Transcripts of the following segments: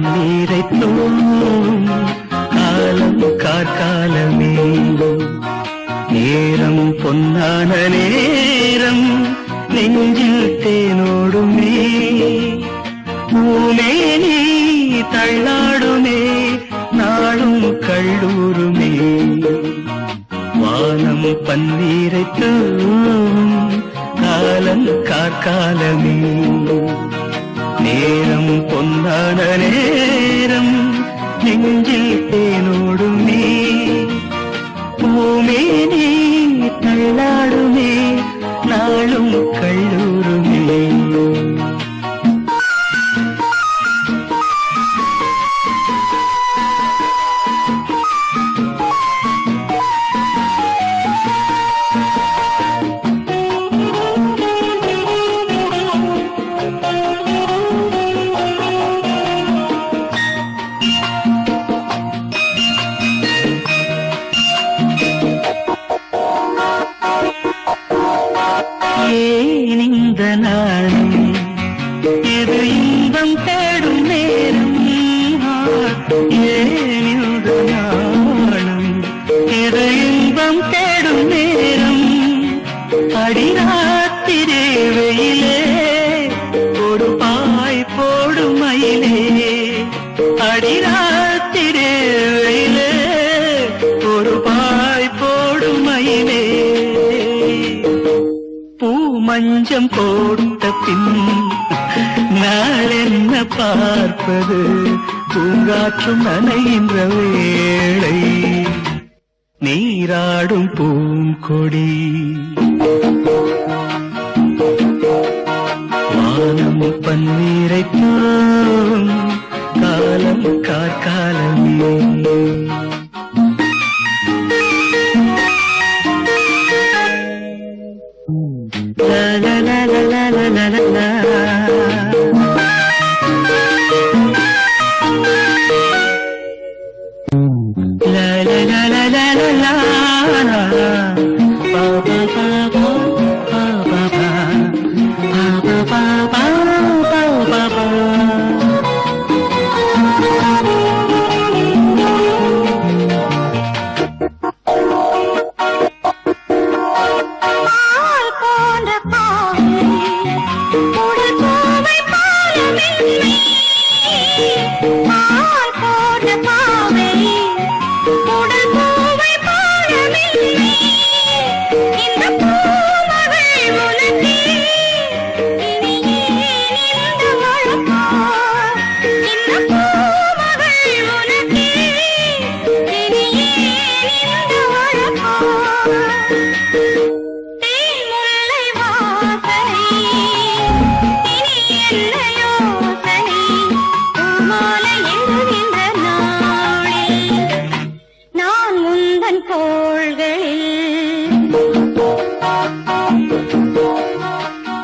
பன்னீரை தூவும் காலம் கார்காலமே, நேரம் பொன்னான நேரம் நெஞ்சில் தேனோடுமே, பூமேனி தள்ளாடுமே நாளும் கள்ளூருமே, வானம் பன்னீரை தூவும் காலம் கார்காலமே, நேரம் பொன்னான நேரம் நெஞ்சில் தேனோடுமே, பூமேனி தள்ளாடுமே நாளும் கள்ளூருமே. ஏன் இந்த நாளும் இது இன்பம் தேடும் நேரம், ஏன் இந்த நாளும் இது இன்பம் தேடும் நேரம், அடிராத்திரே வெயிலே ஒரு பாய் போடும் மயிலே, அடிராத்திரே வெயிலே ஒரு பாய் போடும் மயிலே, பூ மஞ்சம் போட்ட பின் நாளென்ன பார்ப்பது, பூங்காற்றும் நனைகின்ற வேளை நீராடும் பூங்கொடி, வானம் பன்னீரை தூவும் காலம் கார்காலமே. La la la la la la la la la. La la la la la la la. Ba ba ba ba ba ba ba. Ba ba ba ba ba ba ba.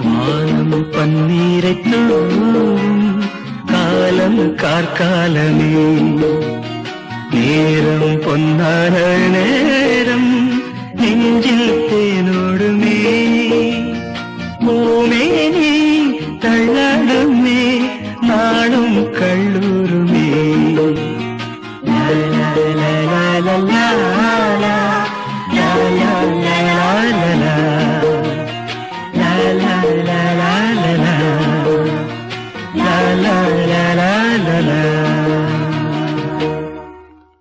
வானம் பன்னீரை தூவும் காலம் கார்காலமே, நேரம் பொன்னான நேரம் நெஞ்சில் தேனோடுமே, பூமேனி தள்ளாடுமே நாளும் கள்ளூருமே. La la la la la la.